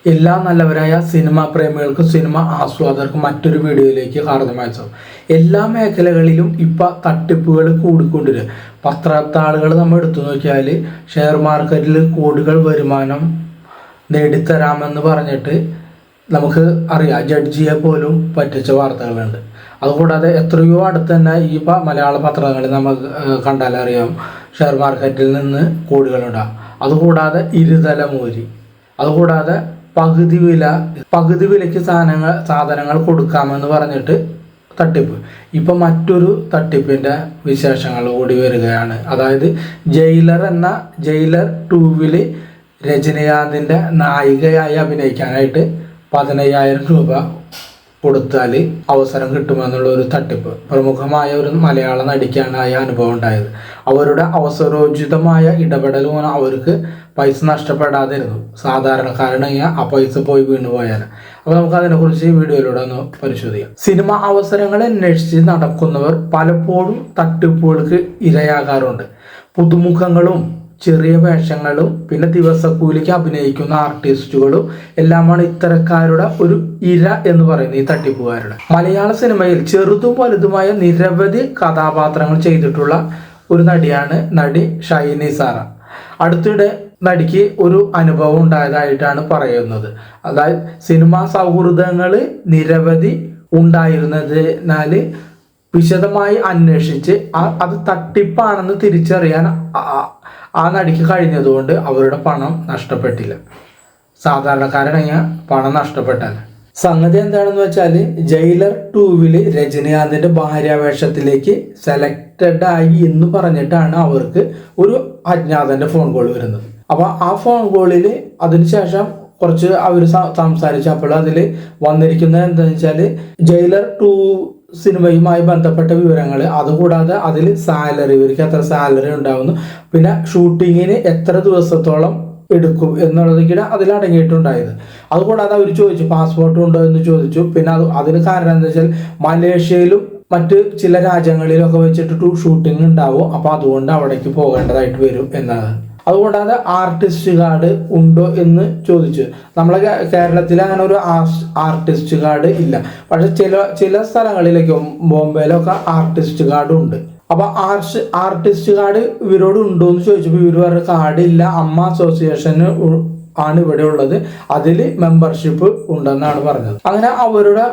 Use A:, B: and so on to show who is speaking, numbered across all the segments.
A: എല്ലാ നല്ലവരായ cinema പ്രേമികൾക്കും cinema ആസ്വാദകർക്കും മറ്റൊരു വീഡിയോയിലേക്ക് ഹാർദമായ സ്വാഗതം. എല്ലാ മേഖലകളിലും ഇപ്പം തട്ടിപ്പുകൾ കൂടിക്കൊണ്ടിരിക്കുക. പത്രത്താളുകൾ നമ്മൾ എടുത്തു നോക്കിയാൽ ഷെയർ മാർക്കറ്റിൽ കോടികൾ വരുമാനം നേടിത്തരാമെന്ന് പറഞ്ഞിട്ട് നമുക്ക് അറിയാം, ജഡ്ജിയെ പോലും പറ്റിച്ച വാർത്തകളുണ്ട്. അതുകൂടാതെ എത്രയോ അടുത്ത് തന്നെ ഈ മലയാള പത്രങ്ങളിൽ നമുക്ക് കണ്ടാലറിയാം ഷെയർ മാർക്കറ്റിൽ നിന്ന് കോടികളുണ്ടാകും. അതുകൂടാതെ ഇരുതല മൂരി, അതുകൂടാതെ പകുതി വിലയ്ക്ക് സാധനങ്ങൾ കൊടുക്കാമെന്ന് പറഞ്ഞിട്ട് തട്ടിപ്പ്. ഇപ്പം മറ്റൊരു തട്ടിപ്പിൻ്റെ വിശേഷങ്ങൾ കൂടി വരികയാണ്. അതായത് ജയിലർ 2 രജനീകാന്തിൻ്റെ നായികയായി അഭിനയിക്കാനായിട്ട് 15,000 രൂപ കൊടുത്താൽ അവസരം കിട്ടുമെന്നുള്ള ഒരു തട്ടിപ്പ്. പ്രമുഖമായ ഒരു മലയാള നടിക്കാണ് ആ അനുഭവം ഉണ്ടായത്. അവരുടെ അവസരോചിതമായ ഇടപെടൽ മൂലം അവർക്ക് പൈസ നഷ്ടപ്പെടാതിരുന്നു. സാധാരണക്കാരനായ ആ പൈസ പോയി വീണു പോയാൽ. അപ്പോൾ നമുക്ക് അതിനെക്കുറിച്ച് ഈ വീഡിയോയിലൂടെ ഒന്ന് പരിശോധിക്കാം. സിനിമ അവസരങ്ങൾ അന്വേഷിച്ച് നടക്കുന്നവർ പലപ്പോഴും തട്ടിപ്പുകൾക്ക് ഇരയാകാറുണ്ട്. പുതുമുഖങ്ങളും ചെറിയ വേഷങ്ങളും പിന്നെ ദിവസക്കൂലിക്ക് അഭിനയിക്കുന്ന ആർട്ടിസ്റ്റുകളും എല്ലാമാണ് ഇത്തരക്കാരുടെ ഒരു ഇര എന്ന് പറയുന്നത്, ഈ തട്ടിപ്പുകാരുടെ. മലയാള സിനിമയിൽ ചെറുതും വലുതുമായ നിരവധി കഥാപാത്രങ്ങൾ ചെയ്തിട്ടുള്ള ഒരു നടിയാണ് നടി ഷൈനി സാറ. അടുത്തിടെ നടിക്ക് ഒരു അനുഭവം ഉണ്ടായതായിട്ടാണ് പറയുന്നത്. അതായത് സിനിമാ സൗഹൃദങ്ങൾ നിരവധി ഉണ്ടായിരുന്നതിനാൽ വിശദമായി അന്വേഷിച്ച് അത് തട്ടിപ്പാണെന്ന് തിരിച്ചറിയാൻ ആ നടിക്ക് കഴിഞ്ഞതുകൊണ്ട് അവരുടെ പണം നഷ്ടപ്പെട്ടില്ല. സാധാരണക്കാരനായ പണം നഷ്ടപ്പെട്ടാൽ സംഗതി എന്താണെന്ന് വെച്ചാൽ ജയിലർ 2 രജനീകാന്തിന്റെ ഭാര്യാവേഷത്തിലേക്ക് സെലക്റ്റഡ് ആയി എന്ന് പറഞ്ഞിട്ടാണ് അവർക്ക് ഒരു അജ്ഞാതന്റെ ഫോൺ കോൾ വരുന്നത്. അപ്പോൾ ആ ഫോൺ കോളിൽ അതിനുശേഷം കുറച്ച് അവർ സംസാരിച്ചപ്പോൾ അതിൽ വന്നിരിക്കുന്നത് എന്താണെന്ന് വെച്ചാൽ ജയിലർ 2 സിനിമയുമായി ബന്ധപ്പെട്ട വിവരങ്ങൾ, അതുകൂടാതെ അതിൽ സാലറി, ഇവർക്ക് എത്ര സാലറി ഉണ്ടാവുന്നു, പിന്നെ ഷൂട്ടിങ്ങിന് എത്ര ദിവസത്തോളം എടുക്കും എന്നുള്ളതൊക്കെയാണ് അതിൽ അടങ്ങിയിട്ടുണ്ടായത്. അതുകൂടാതെ അവർ ചോദിച്ചു പാസ്പോർട്ട് ഉണ്ടോ എന്ന് ചോദിച്ചു. പിന്നെ അതിന് കാരണം എന്താ വെച്ചാൽ മലേഷ്യയിലും മറ്റ് ചില രാജ്യങ്ങളിലൊക്കെ വെച്ചിട്ട് ഷൂട്ടിംഗ് ഉണ്ടാവും, അപ്പോൾ അതുകൊണ്ട് അവിടേക്ക് പോകേണ്ടതായിട്ട് വരും എന്നാണ്. അതുകൂടാതെ ആർട്ടിസ്റ്റ് കാർഡ് ഉണ്ടോ എന്ന് ചോദിച്ചു. നമ്മളെ കേരളത്തിൽ അങ്ങനെ ഒരു ആർട്ടിസ്റ്റ് കാർഡ് ഇല്ല, പക്ഷെ ചില സ്ഥലങ്ങളിലേക്ക് ബോംബെയിലൊക്കെ ആർട്ടിസ്റ്റ് കാർഡ് ഉണ്ട്. അപ്പൊ ആർട്ടിസ്റ്റ് കാർഡ് ഇവരോട് ഉണ്ടോ എന്ന് ചോദിച്ചപ്പോൾ ഇവർ പറഞ്ഞ കാർഡ് ഇല്ല, അമ്മ അസോസിയേഷന് ആണ് ഇവിടെ ഉള്ളത്, അതിൽ മെമ്പർഷിപ്പ് ഉണ്ടെന്നാണ് പറഞ്ഞത്. അങ്ങനെ അവരുടെ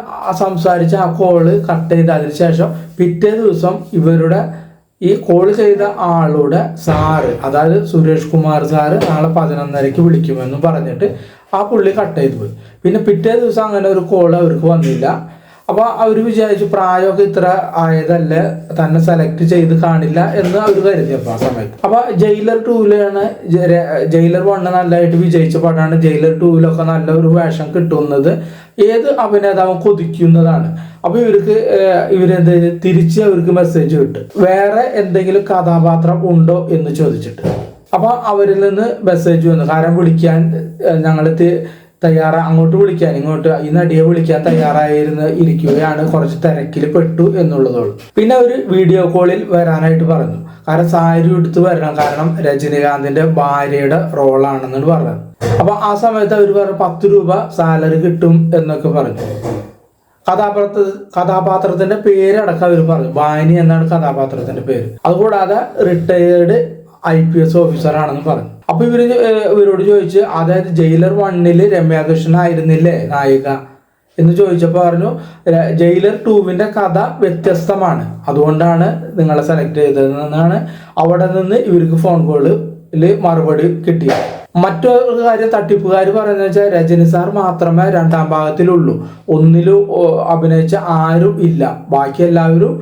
A: സംസാരിച്ച ആ കോള് കട്ട് ചെയ്ത് അതിന് ശേഷം പിറ്റേ ദിവസം ഇവരുടെ ഈ കോൾ ചെയ്ത ആളുടെ സാറ്, അതായത് സുരേഷ് കുമാർ സാറ് നാളെ 11:30 വിളിക്കുമെന്ന് പറഞ്ഞിട്ട് ആ പുള്ളി കട്ട് ചെയ്ത് പോയി. പിന്നെ പിറ്റേ ദിവസം അങ്ങനെ ഒരു കോൾ അവർക്ക് വന്നില്ല. അപ്പോൾ അവർ വിചാരിച്ചു പ്രായമൊക്കെ ഇത്ര ആയതല്ലേ, തന്നെ സെലക്ട് ചെയ്ത് കാണില്ല എന്ന് അവർ കരുതിയപ്പോൾ ആ സമയത്ത്. അപ്പോൾ ജയിലർ 2 ജയിലർ 1 നല്ലതായിട്ട് വിജയിച്ച പടമാണ്. ജയിലർ 2 നല്ലൊരു വേഷം കിട്ടുന്നത് ഏത് അഭിനേതാവും കൊതിക്കുന്നതാണ്. അപ്പോൾ ഇവരെന്ത് തിരിച്ച് അവർക്ക് മെസ്സേജ് കിട്ടും, വേറെ എന്തെങ്കിലും കഥാപാത്രം ഉണ്ടോ എന്ന് ചോദിച്ചിട്ട്. അപ്പോൾ അവരിൽ നിന്ന് മെസ്സേജ് വന്നു, കാരണം വിളിക്കാൻ ഞങ്ങൾ അങ്ങോട്ട് വിളിക്കാൻ ഇങ്ങോട്ട് ഈ നടിയെ വിളിക്കാൻ ഇരിക്കുകയാണ്, കുറച്ച് തിരക്കിൽ പെട്ടു എന്നുള്ളതുള്ളൂ. പിന്നെ ഒരു വീഡിയോ കോളിൽ വരാനായിട്ട് പറഞ്ഞു, കാരണം സാരി എടുത്ത് വരണം, കാരണം രജനീകാന്തിന്റെ ഭാര്യയുടെ റോളാണെന്നാണ് പറഞ്ഞത്. അപ്പൊ ആ സമയത്ത് അവർ പറഞ്ഞു 10 രൂപ സാലറി കിട്ടും എന്നൊക്കെ പറഞ്ഞു. കഥാപാത്രത്തിന്റെ പേരടക്കം അവർ പറഞ്ഞു, വാനി എന്നാണ് കഥാപാത്രത്തിന്റെ പേര്. അതുകൂടാതെ റിട്ടയേർഡ് IPS ഓഫീസർ ആണെന്ന് പറഞ്ഞു. അപ്പൊ ഇവരോട് ചോദിച്ച്, അതായത് ജയിലർ 1 രമ്യാകൃഷ്ണൻ ആയിരുന്നില്ലേ നായിക എന്ന് ചോദിച്ചപ്പോൾ പറഞ്ഞു ജയിലർ 2 കഥ വ്യത്യസ്തമാണ്, അതുകൊണ്ടാണ് നിങ്ങളെ സെലക്ട് ചെയ്തതെന്നാണ് അവിടെ നിന്ന് ഇവർക്ക് ഫോൺ കോളിൽ മറുപടി കിട്ടിയത്. മറ്റൊരു കാര്യം തട്ടിപ്പുകാർ പറയുന്നത് വെച്ചാൽ രജനി സാർ മാത്രമേ 2ാം ഭാഗത്തിലുള്ളൂ, 1 അഭിനയിച്ച ആരും ഇല്ല, ബാക്കി എല്ലാവരും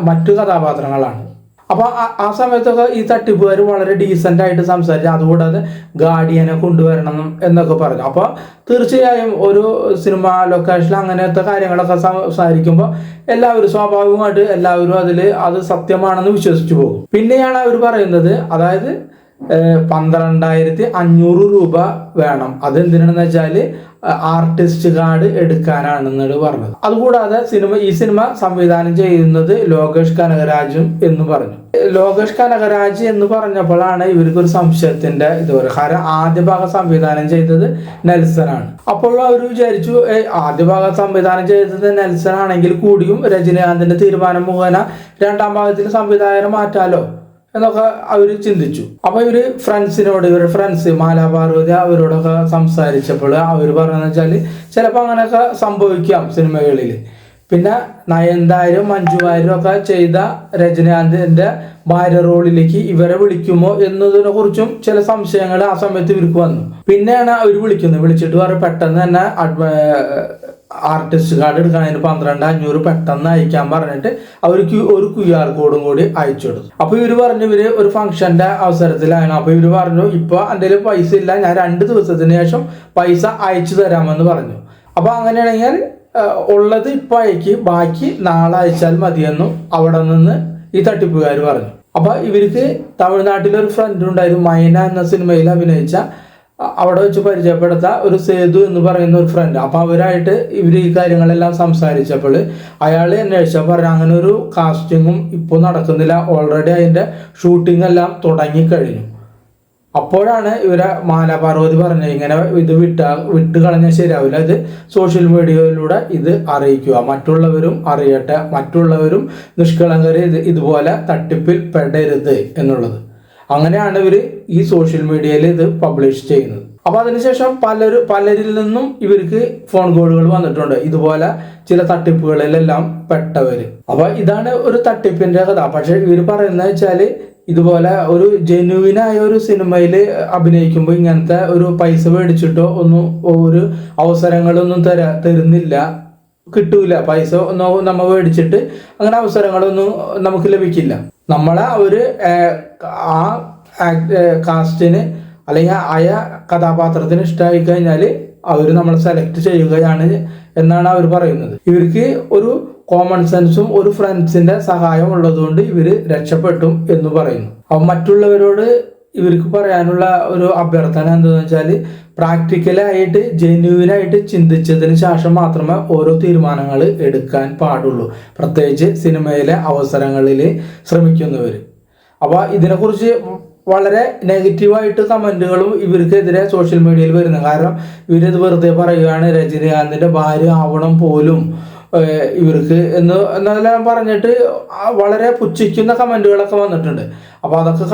A: മറ്റു കഥാപാത്രങ്ങളാണ്. അപ്പൊ ആ സമയത്തൊക്കെ ഈ തട്ടിപ്പുകാർ വളരെ ഡീസന്റ് ആയിട്ട് സംസാരിച്ചു. അതുകൂടാതെ ഗാർഡിയനെ കൊണ്ടുവരണം എന്നൊക്കെ പറഞ്ഞു. അപ്പൊ തീർച്ചയായും ഒരു സിനിമ ലൊക്കേഷനിൽ അങ്ങനത്തെ കാര്യങ്ങളൊക്കെ സംസാരിക്കുമ്പോൾ എല്ലാവരും സ്വാഭാവികമായിട്ട് എല്ലാവരും അത് സത്യമാണെന്ന് വിശ്വസിച്ചു പോകും. പിന്നെയാണ് അവർ പറയുന്നത്, അതായത് 12,500 രൂപ വേണം. അതെന്തിനാണെന്ന് വെച്ചാൽ ആർട്ടിസ്റ്റ് കാർഡ് എടുക്കാനാണെന്നാണ് പറഞ്ഞത്. അതുകൂടാതെ ഈ സിനിമ സംവിധാനം ചെയ്യുന്നത് ലോകേഷ് കനകരാജും എന്ന് പറഞ്ഞു. ലോകേഷ് കനകരാജ് എന്ന് പറഞ്ഞപ്പോഴാണ് ഇവർക്ക് ഒരു സംശയത്തിന്റെ ഇത് പറയുക. കാരണം ആദ്യ ഭാഗം സംവിധാനം ചെയ്തത് നെൽസൺ ആണ്. അപ്പോൾ അവർ വിചാരിച്ചു ആദ്യ ഭാഗം സംവിധാനം ചെയ്തത് നെൽസൺ ആണെങ്കിൽ കൂടിയും രജനീകാന്തിന്റെ തീരുമാനം മുഖേന രണ്ടാം ഭാഗത്തിന് സംവിധായകനെ മാറ്റാലോ എന്നൊക്കെ അവർ ചിന്തിച്ചു. അപ്പൊ ഇവരുടെ ഫ്രണ്ട്സ് മാലാപാർവതി അവരോടൊക്കെ സംസാരിച്ചപ്പോൾ അവർ പറഞ്ഞതെന്ന് വെച്ചാൽ ചിലപ്പോൾ അങ്ങനെയൊക്കെ സംഭവിക്കാം സിനിമകളിൽ. പിന്നെ നയൻതാരയും മഞ്ജു വാര്യരും ഒക്കെ ചെയ്ത രജനീകാന്തിന്റെ ഭാര്യ റോളിലേക്ക് ഇവരെ വിളിക്കുമോ എന്നതിനെ കുറിച്ചും ചില സംശയങ്ങൾ ആ സമയത്ത് ഇവർക്ക് വന്നു. പിന്നെയാണ് അവർ വിളിച്ചിട്ട് പറയും പെട്ടെന്ന് തന്നെ ആർട്ടിസ്റ്റ് കാർഡ് എടുക്കണതിന് 12,500 പെട്ടെന്ന് അയക്കാൻ പറഞ്ഞിട്ട് അവർക്ക് ഒരു QR കോഡും കൂടി അയച്ചു കൊടുത്തു. അപ്പൊ ഇവര് പറഞ്ഞു ഇവര് ഒരു ഫംഗ്ഷന്റെ അവസരത്തിലാണ്. അപ്പൊ ഇവര് പറഞ്ഞു ഇപ്പൊ എൻ്റെ പൈസ ഇല്ല, ഞാൻ 2 ദിവസത്തിന് ശേഷം പൈസ അയച്ചു തരാമെന്ന് പറഞ്ഞു. അപ്പൊ അങ്ങനെയാണെങ്കിൽ ഉള്ളത് ഇപ്പൊ അയക്ക്, ബാക്കി നാളെ അയച്ചാൽ മതിയെന്നും അവിടെ നിന്ന് ഈ തട്ടിപ്പുകാർ പറഞ്ഞു. അപ്പൊ ഇവർക്ക് തമിഴ്നാട്ടിലൊരു ഫ്രണ്ട് ഉണ്ടായിരുന്നു, മൈന എന്ന സിനിമയിൽ അഭിനയിച്ച, അവിടെ വെച്ച് പരിചയപ്പെടുത്ത ഒരു സേതു എന്ന് പറയുന്ന ഒരു ഫ്രണ്ട്. അപ്പൊ അവരായിട്ട് ഇവർ ഈ കാര്യങ്ങളെല്ലാം സംസാരിച്ചപ്പോൾ അയാൾ അന്വേഷിച്ചാൽ പറഞ്ഞു അങ്ങനെ ഒരു കാസ്റ്റിങ്ങും ഇപ്പോൾ നടക്കുന്നില്ല, ഓൾറെഡി അതിന്റെ ഷൂട്ടിംഗ് എല്ലാം തുടങ്ങിക്കഴിഞ്ഞു. അപ്പോഴാണ് ഇവരെ മാലാപാർവതി പറഞ്ഞത് ഇങ്ങനെ ഇത് വിട്ട് കളഞ്ഞാൽ ശരിയാവില്ല, ഇത് സോഷ്യൽ മീഡിയയിലൂടെ ഇത് അറിയിക്കുക, മറ്റുള്ളവരും അറിയട്ടെ, മറ്റുള്ളവരും നിഷ്കളങ്കര് ഇതുപോലെ തട്ടിപ്പിൽ പെടരുത് എന്നുള്ളത്. അങ്ങനെയാണ് ഇവർ ഈ സോഷ്യൽ മീഡിയയിൽ ഇത് പബ്ലിഷ് ചെയ്യുന്നത്. അപ്പൊ അതിനുശേഷം പലരിൽ നിന്നും ഇവർക്ക് ഫോൺ കോളുകൾ വന്നിട്ടുണ്ട്, ഇതുപോലെ ചില തട്ടിപ്പുകളിലെല്ലാം പെട്ടവര്. അപ്പൊ ഇതാണ് ഒരു തട്ടിപ്പിന്റെ കഥ. പക്ഷെ ഇവർ പറയുന്നത് വെച്ചാല് ഇതുപോലെ ഒരു ജെന്യുവിനായ ഒരു സിനിമയിൽ അഭിനയിക്കുമ്പോൾ ഇങ്ങനത്തെ ഒരു പൈസ മേടിച്ചിട്ടോ ഒന്നും ഒരു അവസരങ്ങളൊന്നും തരുന്നില്ല, കിട്ടൂല. പൈസ ഒന്നും നമ്മൾ മേടിച്ചിട്ട് അങ്ങനെ അവസരങ്ങളൊന്നും നമുക്ക് ലഭിക്കില്ല. നമ്മളെ ഒരു ആ കാസ്റ്റിന് അല്ലെങ്കിൽ ആ കഥാപാത്രത്തിന് ഇഷ്ടമായി കഴിഞ്ഞാൽ അവർ നമ്മളെ സെലക്ട് ചെയ്യുകയാണ് എന്നാണ് അവർ പറയുന്നത്. ഇവർക്ക് ഒരു കോമൺ സെൻസും ഒരു ഫ്രണ്ട്സിന്റെ സഹായം ഉള്ളതുകൊണ്ട് ഇവര് രക്ഷപ്പെട്ടും എന്ന് പറയുന്നു. അപ്പൊ മറ്റുള്ളവരോട് ഇവർക്ക് പറയാനുള്ള ഒരു അഭ്യർത്ഥന എന്താണെന്ന് വെച്ചാൽ പ്രാക്ടിക്കലായിട്ട് ജെന്യുവിനായിട്ട് ചിന്തിച്ചതിന് ശേഷം മാത്രമേ ഓരോ തീരുമാനങ്ങൾ എടുക്കാൻ പാടുള്ളൂ, പ്രത്യേകിച്ച് സിനിമയിലെ അവസരങ്ങളിൽ ശ്രമിക്കുന്നവർ. അപ്പൊ ഇതിനെക്കുറിച്ച് വളരെ നെഗറ്റീവായിട്ട് കമന്റുകളും ഇവർക്കെതിരെ സോഷ്യൽ മീഡിയയിൽ വരുന്നത്. കാരണം ഇവരിത് വെറുതെ പറയുകയാണ്, രജനീകാന്തിന്റെ ഭാര്യ ആവണം പോലും ഇവർക്ക് എന്നെല്ലാം പറഞ്ഞിട്ട് വളരെ പുച്ഛിക്കുന്ന കമന്റുകളൊക്കെ വന്നിട്ടുണ്ട്. അപ്പൊ അതൊക്കെ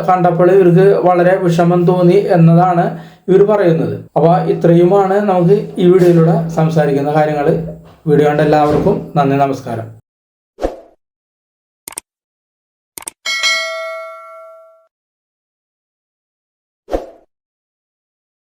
A: കണ്ടപ്പോൾ ഇവർക്ക് വളരെ വിഷമം തോന്നി എന്നതാണ് ഇവർ പറയുന്നത്. അപ്പൊ ഇത്രയുമാണ് നമുക്ക് ഈ വീഡിയോയിലൂടെ സംസാരിക്കുന്ന കാര്യങ്ങൾ. വീഡിയോ കണ്ട എല്ലാവർക്കും നന്ദി, നമസ്കാരം.